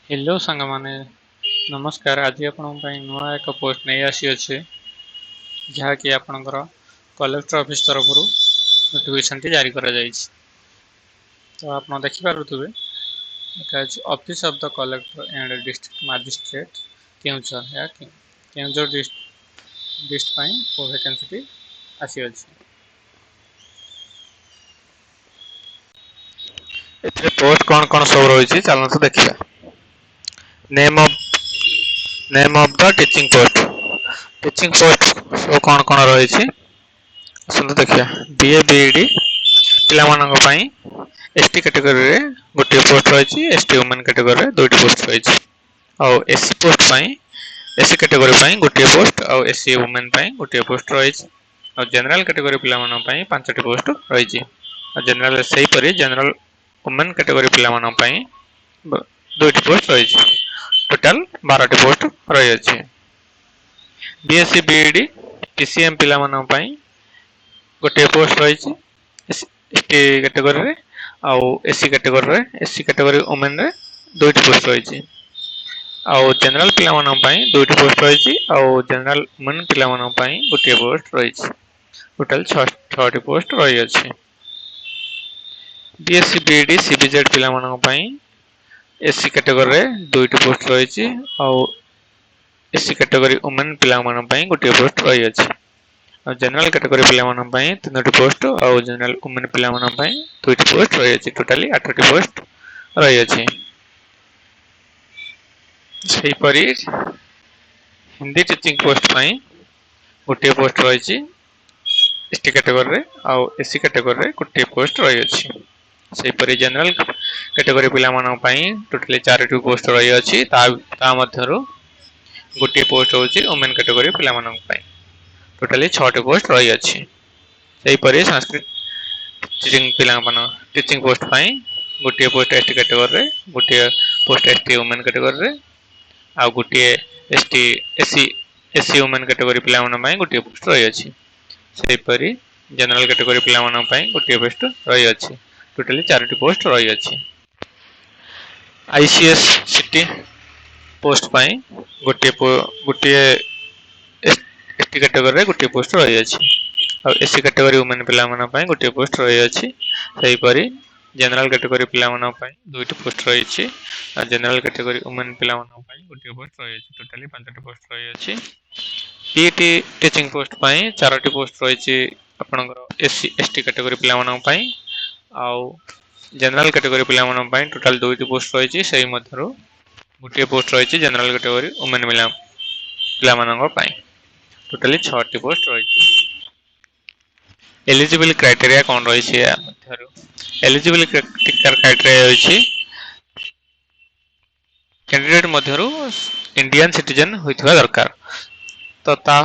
Hello सांग माने नमस्कार। आज आपण नुआ एक पोस्ट नहीं आसी अच्छे जहाँकि आपणकर कलेक्टर ऑफिस तरफ नोटिफिकेशन जारी करा जायछि। तो आप देखिपे office of the collector and district magistrate Keonjhar या केउंझर डिस्ट्रिक्ट वैकेंसी आसी अछि। एथिरे पोस्ट कौन कौन सब रही चलते देखा। Name of the teaching post सब कौन कौन रही देखिए। बीए बीईडी पिलामानंक पई एसटी कैटेगरी रे गोटे पोस्ट रही। एसटी वुमेन कैटेगरी रे दुईटी पोस्ट रही। और एससी पोस्ट पई एससी कैटेगरी पई गोटे पोस्ट और एससी वुमेन पई गोटे पोस्ट रही। और जनरल कैटेगरी पिलामानंक पई 5टी पोस्ट रही। और जनरल सही परी जनरल वुमेन कैटेगरी पिलामानंक पई दुईटी पोस्ट रही। टोटाल 12टी पोस्ट रही अछि। बीएससी बीईडी पीसीएम पिलामानंक पई गोटे पोस्ट रही। एसटी कैटेगरी रे आउ एससी कैटेगरी वुमेन रे दुईटी पोस्ट रही। आउ जनरल पिलामानंक पई दुईटी पोस्ट रही। आउ जनरल वुमेन पिलामानंक पई गोटे पोस्ट रही। टोटाल 6टी पोस्ट रही अछि। बीएससी बीईडी सीबीजेड पिलामानंक पई एससी कैटेगरी रे दुईटी पोस्ट रही। आउ एससी कैटेगरी वुमेन पिलामानंक पई गोटे पोस्ट रही अछि। और जनरल कैटेगरी पिलामानंक पई 3टी पोस्ट और जनरल वुमेन पिलामानंक पई दुईटी पोस्ट रही अछि। टोटाली 8टी पोस्ट रही अछि। सही परी हिंदी टीचिंग पोस्ट पई गोटे पोस्ट रही। एसटी कैटेगरी रे और एससी कैटेगरी रे गोटे पोस्ट रही अछि। सही परी जनरल कैटेगरी पिलामानंक पई टोटाली 4टी पोस्ट रही अछि। ता मध्यरु गोटे पोस्ट होची वुमेन कैटेगरी पिलामानंक पई टोटाली 6टी पोस्ट रही अछि। सही परी संस्कृत टीचिंग पोस्ट पई गोटे पोस्ट एसटी कैटेगरी रे गोटे पोस्ट एसटी वुमेन कैटेगरी रे आ गोटे एससी वुमेन कैटेगरी पिलामानंक पई गोटे पोस्ट रही अछि। सही परी जनरल कैटेगरी पिलामानंक पई गोटे पोस्ट रही अछि। टोटाली 4टी पोस्ट रही अछि। आईसीएस सिटी पोस्ट पई गोटे एसटी कैटेगरी रे गोटे पोस्ट रही अछि। और एससी कैटेगरी वुमेन पिलामानंक पई गोटे पोस्ट रही अछि। सही परी जनरल कैटेगरी पिलामानंक पई दुईटी पोस्ट रही अछि। और जनरल कैटेगरी वुमेन पिलामानंक पई गोटे पोस्ट रही अछि। टोटाली 5टी पोस्ट रही अछि। पीटी टीचिंग पोस्ट पई 4टी पोस्ट रही आपनकर एससी एसटी कैटेगरी पिलामानंक पई। आउ जनरल कैटेगरी पिलामानंक पई टोटाल दुईटी पोस्ट रही। सही मध्यरु गोटे पोस्ट रही जनरल कैटेगरी वुमेन पिलामानंक पई टोटाली 6टी पोस्ट रही। एलिजिबल क्राइटेरिया कौन रही मध्यरु एलिजिबल क्राइटेरिया होची कैंडिडेट मध्यरु इंडियन सिटीजन होइथबा दरकार। तो ता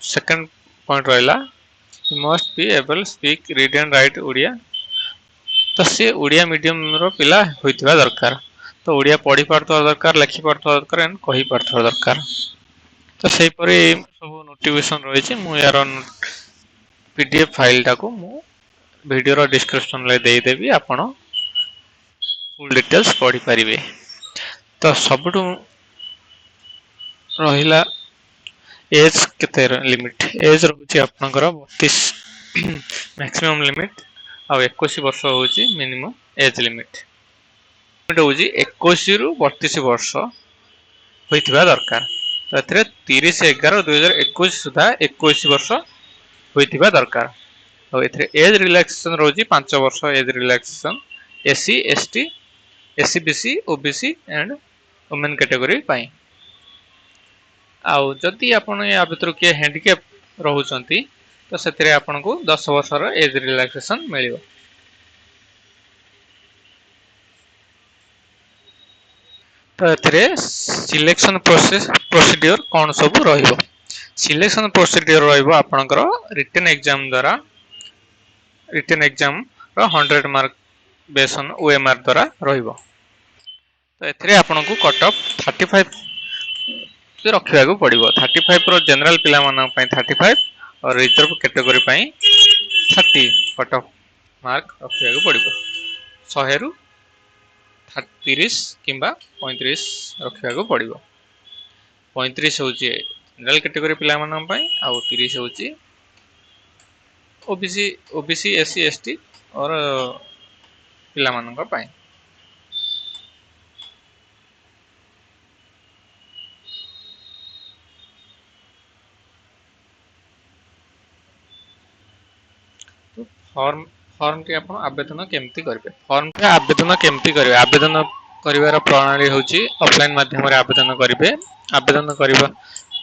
सेकंड पॉइंट रहला must be able speak read and right Odia. तो से ओडिया मीडियम रो पिला होइथबा दरकार। तो ओडिया पढ़ी पारथबा दरकार लिखि पारथबा दरकार एंड कहि पारथबा दरकार। तो सही परी सब नोटिफिकेशन रही मु यार पीडीएफ फाइल टाको मु वीडियो रो डिस्क्रिप्शन ले देई देबी आपण फुल डिटेल्स पढ़ी परिबे। तो सबटू रहिला एज केते लिमिट एज रहउची आपनकर 32 मैक्सिमम लिमिट आ 21 वर्ष होउची मिनिमम एज लिमिट होउची 21 रु 32 वर्ष होइथिबा दरकार। तो एथरे 30/11/2021 सुधा 21 वर्ष होइथिबा दरकार। और एथरे एज रिलैक्सेशन रहउची 5 वर्ष age relaxation SC ST SC BC OBC and women category पाई। आउ जदि आपण या भितर के हैंडिकैप रहउचंती तो सेतरे आपण को 10 वर्ष रो एज रिलैक्सेशन मिलिबो। तो एथरे सिलेक्शन प्रोसीड्यूर कौन सब रहिबो। सिलेक्शन प्रोसीड्यूर रहिबो आपनकर रिटन एग्जाम द्वारा रिटन एग्जाम रो 100 मार्क बेस ऑन ओएमआर द्वारा रहिबो। तो एथरे आपण को कट ऑफ 35 से रखिया को पड़िबो। 35 रो जनरल पिला मानन पई 35 और रिजर्व कैटेगरी पई 30 कट ऑफ मार्क रखिया को पड़िबो 100 रु 30 किंबा 35 रखिବାକୁ पड़िबो। 35 होची जनरल कैटेगरी पिला मानन पई आउ 30 होची ओबीसी एससी एसटी और पिला मानन पई। तो फॉर्म टी आपण आवेदन केमती करबे। फॉर्म टी आवेदन केमती करबे। आवेदन करिवार प्रणाली होची ऑफलाइन माध्यम रे आवेदन करिवे। आवेदन करिवा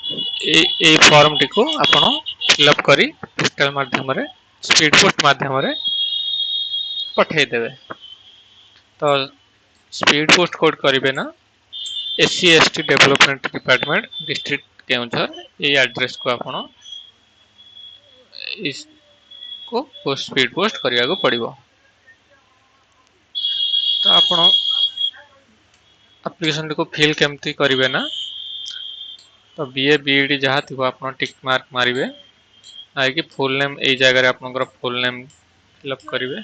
ए फॉर्म टी को आपण फिलअप करी पोस्टल माध्यम रे स्पीड पोस्ट माध्यम रे पठेई देबे। तो स्पीड पोस्ट कोड करिवे ना SC ST development department district Keonjhar ए एड्रेस को आपण इसको पोस्ट स्पीड पोस्ट करिया को पड़िबो। तो आपण एप्लिकेशन को फिल केमती करिवे ना तो बीए बीईडी जहाँ थी आप टिक मार्क मारिवे आगे फुल नेम ए जगह आपनकर फुल नेम फिलअप करिवे।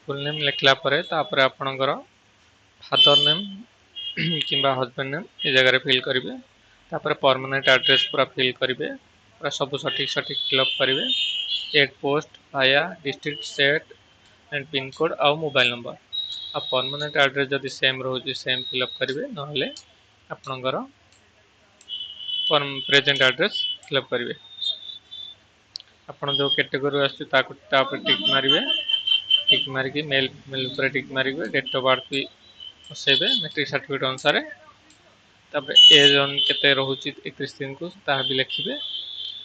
फुल नेम लिखला परे तापर आपनकर फादर नेम किंबा हस्बैंड नेम ए जगह फिल करिवे। तापर परमानेंट एड्रेस पूरा फिल करिवे। पूरा सब सठिक सठिक फिलअप करिवे। एट पोस्ट आया district state and pin code आउ मोबाइल नंबर। आ परमानेंट एड्रेस जदि सेम रोची सेम फिलअप करिवे नहले आपनकर प्रेजेंट एड्रेस फिलअप करिवे। आपण जो कैटेगरी आछी तापर टिक मारिवे। टिक मारिकी मेल ऊपर टिक मारिवे। डेट ऑफ बर्थ भी बसेबे मैट्रिक सर्टिफिकेट अनुसार। तापर एज ऑन केते रहउची 31 दिन को ता भी लिखिबे।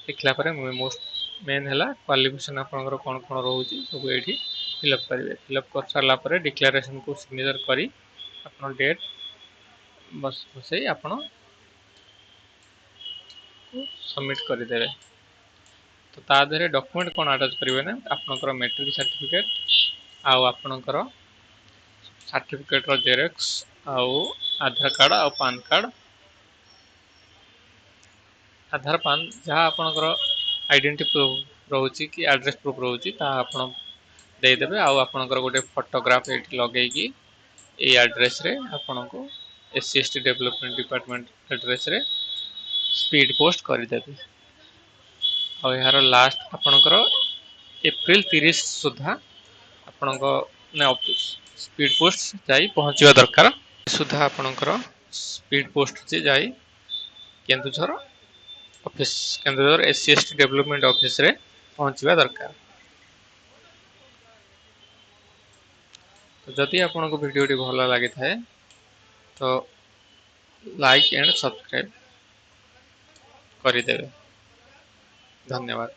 लिखला परे मोस्ट मेन हला क्वालिफिकेशन आपनकर कोन कोन रहउची सब एठी फिलअप करिवे। फिलअप कर सारला परे डिक्लेरेशन को सिग्नेचर करी आपन डेट बस बसई आपन सबमिट कर देबे। तो ता देरे डॉक्यूमेंट कोन अटैच करिवे ना आपनकर मैट्रिक सर्टिफिकेट आउ आपनकर सर्टिफिकेट रो जेरॉक्स आउ आधार कार्ड आउ पैन कार्ड। आधार पान जहाँ आपनकर आइडेंटिटी प्रूफ रहउची कि एड्रेस प्रूफ रहउची ता आपन दे देबे। आउ आपनकर गोटे फोटोग्राफ एठी लगेकी ए एड्रेस रे आपनको SC ST development department address रे स्पीड पोस्ट कर देबे। और यार लास्ट आपनकर एप्रिल 30 सुधा आपनको ने ऑफिस स्पीड पोस्ट जाई पहुंचवा दरकार। सुधा आपनकर स्पीड पोस्ट जे जाई Keonjhar office Keonjhar SC ST development office रे पहुंचवा दरकार। तो जदि आपनको वीडियोटी भल लगी थाए तो लाइक एंड सब्सक्राइब कर देबे। धन्यवाद।